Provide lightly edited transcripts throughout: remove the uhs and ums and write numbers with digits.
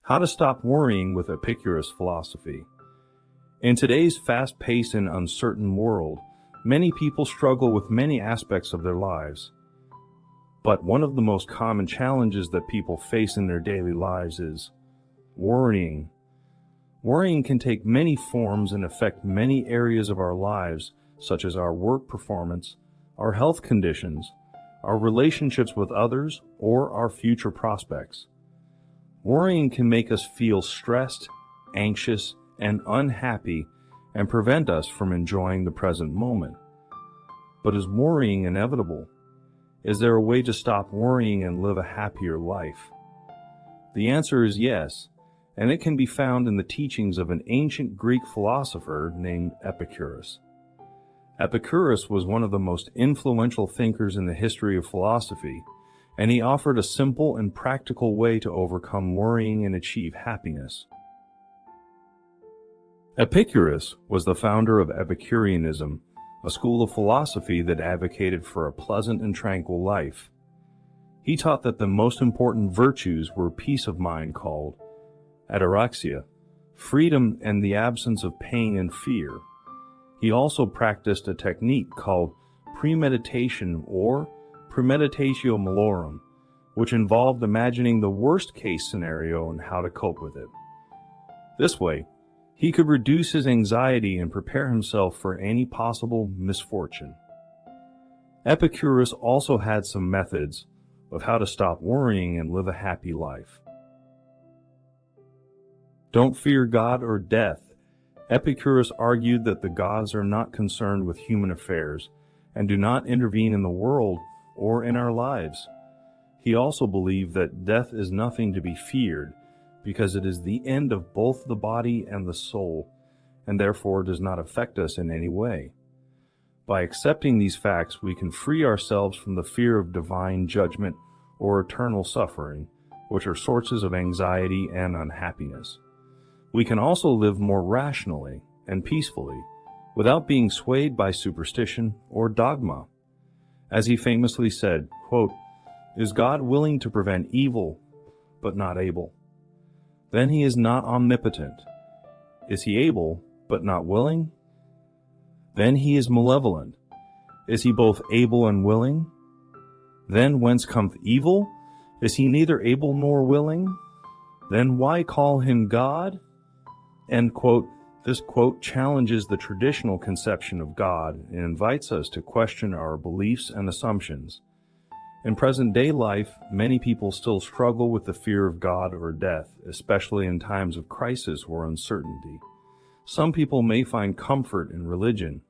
How to Stop Worrying with Epicurus Philosophy. In today's fast-paced and uncertain world, many people struggle with many aspects of their lives. But one of the most common challenges that people face in their daily lives is worrying. Worrying can take many forms and affect many areas of our lives, such as our work performance, our health conditions, our relationships with others, or our future prospects. Worrying can make us feel stressed, anxious, and unhappy and prevent us from enjoying the present moment. But is worrying inevitable? Is there a way to stop worrying and live a happier life? The answer is yes, and it can be found in the teachings of an ancient Greek philosopher named Epicurus. Epicurus was one of the most influential thinkers in the history of philosophy, and he offered a simple and practical way to overcome worrying and achieve happiness. Epicurus was the founder of Epicureanism, a school of philosophy that advocated for a pleasant and tranquil life. He taught that the most important virtues were peace of mind, called ataraxia, freedom and the absence of pain and fear. He also practiced a technique called premeditation or premeditatio malorum, which involved imagining the worst-case scenario and how to cope with it. This way, he could reduce his anxiety and prepare himself for any possible misfortune. Epicurus also had some methods of how to stop worrying and live a happy life. Don't fear God or death. Epicurus argued that the gods are not concerned with human affairs and do not intervene in the world or in our lives. He also believed that death is nothing to be feared because it is the end of both the body and the soul, and therefore does not affect us in any way. By accepting these facts, we can free ourselves from the fear of divine judgment or eternal suffering, which are sources of anxiety and unhappiness. We can also live more rationally and peacefully, without being swayed by superstition or dogma. As he famously said, quote, "Is God willing to prevent evil, but not able? Then he is not omnipotent. Is he able, but not willing? Then he is malevolent. Is he both able and willing? Then whence cometh evil? Is he neither able nor willing? Then why call him God?" End quote. This quote challenges the traditional conception of God and invites us to question our beliefs and assumptions. In present-day life, many people still struggle with the fear of God or death, especially in times of crisis or uncertainty. Some people may find comfort in religion,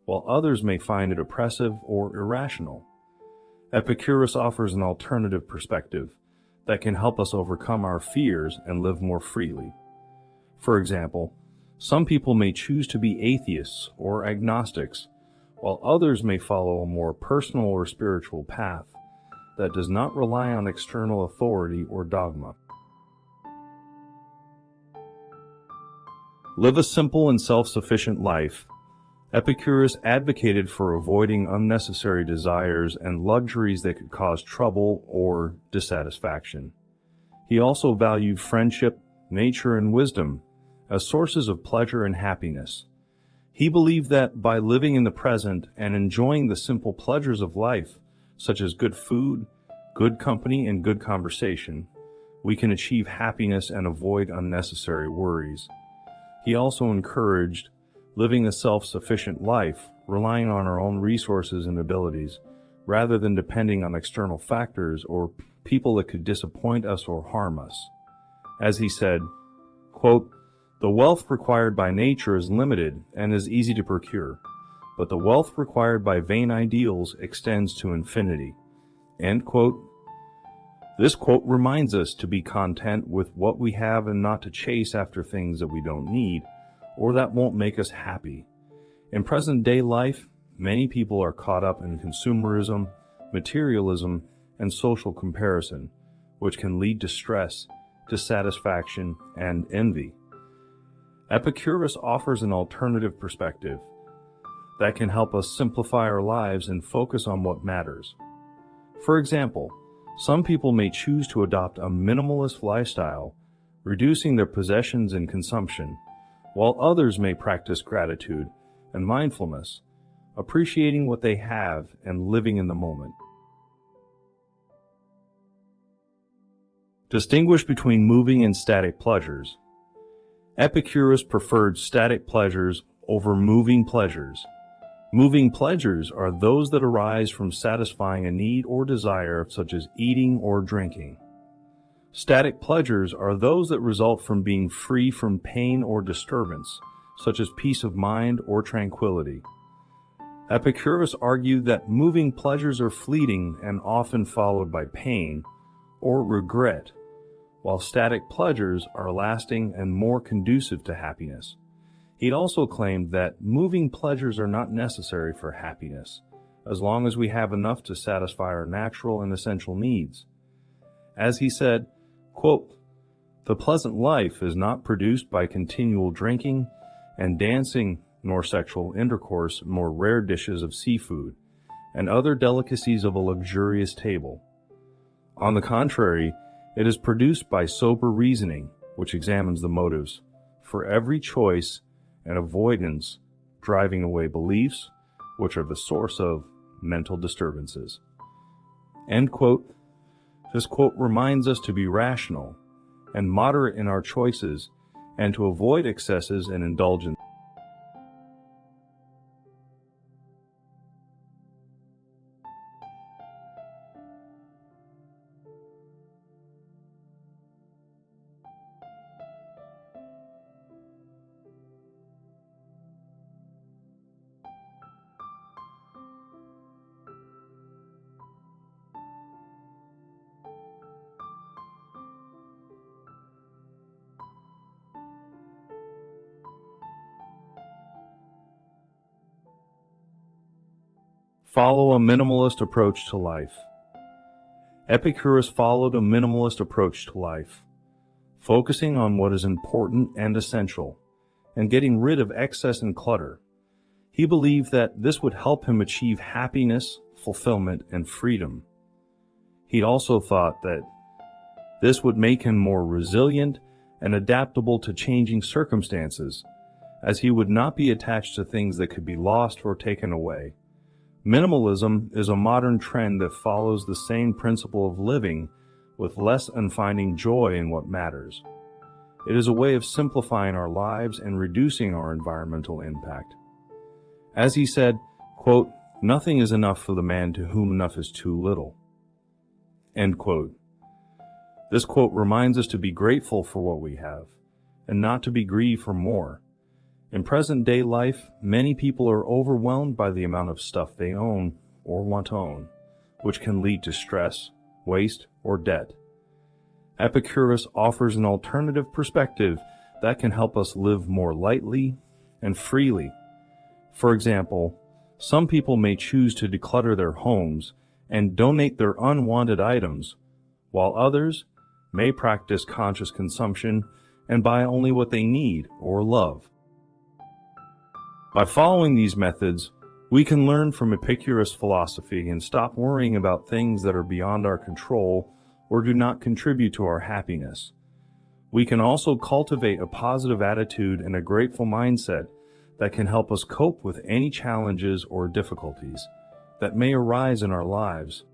while others may find it oppressive or irrational. Epicurus offers an alternative perspective that can help us overcome our fears and live more freely. For example, some people may choose to be atheists or agnostics, while others may follow a more personal or spiritual path that does not rely on external authority or dogma. Live a simple and self-sufficient life. Epicurus advocated for avoiding unnecessary desires and luxuries that could cause trouble or dissatisfaction. He also valued friendship, nature, and wisdom as sources of pleasure and happiness. He believed that by living in the present and enjoying the simple pleasures of life, such as good food, good company, and good conversation, we can achieve happiness and avoid unnecessary worries. He also encouraged living a self-sufficient life, relying on our own resources and abilities, rather than depending on external factors or people that could disappoint us or harm us. As he said, quote, "The wealth required by nature is limited and is easy to procure, but the wealth required by vain ideals extends to infinity." End quote. This quote reminds us to be content with what we have and not to chase after things that we don't need or that won't make us happy. In present-day life, many people are caught up in consumerism, materialism, and social comparison, which can lead to stress, dissatisfaction, and envy. Epicurus offers an alternative perspective that can help us simplify our lives and focus on what matters. For example, some people may choose to adopt a minimalist lifestyle reducing their possessions and consumption, while others may practice gratitude and mindfulness, appreciating what they have and living in the moment. Distinguish between moving and static pleasures. Epicurus preferred static pleasures over moving pleasures. Moving pleasures are those that arise from satisfying a need or desire, such as eating or drinking. Static pleasures are those that result from being free from pain or disturbance, such as peace of mind or tranquility. Epicurus argued that moving pleasures are fleeting and often followed by pain or regret, while static pleasures are lasting and more conducive to happiness. He'd also claimed that moving pleasures are not necessary for happiness, as long as we have enough to satisfy our natural and essential needs. As he said, quote, "The pleasant life is not produced by continual drinking and dancing, nor sexual intercourse, nor rare dishes of seafood, and other delicacies of a luxurious table. On the contrary, it is produced by sober reasoning, which examines the motives for every choice and avoidance, driving away beliefs, which are the source of mental disturbances." End quote. This quote reminds us to be rational and moderate in our choices and to avoid excesses and indulgence. Follow a minimalist approach to life. Epicurus followed a minimalist approach to life, focusing on what is important and essential, and getting rid of excess and clutter. He believed that this would help him achieve happiness, fulfillment, and freedom. He also thought that this would make him more resilient and adaptable to changing circumstances, as he would not be attached to things that could be lost or taken away. Minimalism is a modern trend that follows the same principle of living with less and finding joy in what matters. It is a way of simplifying our lives and reducing our environmental impact. As he said, quote, "Nothing is enough for the man to whom enough is too little." End quote. This quote reminds us to be grateful for what we have and not to be greedy for more. In present-day life, many people are overwhelmed by the amount of stuff they own or want to own, which can lead to stress, waste, or debt. Epicurus offers an alternative perspective that can help us live more lightly and freely. For example, some people may choose to declutter their homes and donate their unwanted items, while others may practice conscious consumption and buy only what they need or love. By following these methods, we can learn from Epicurus' philosophy and stop worrying about things that are beyond our control or do not contribute to our happiness. We can also cultivate a positive attitude and a grateful mindset that can help us cope with any challenges or difficulties that may arise in our lives.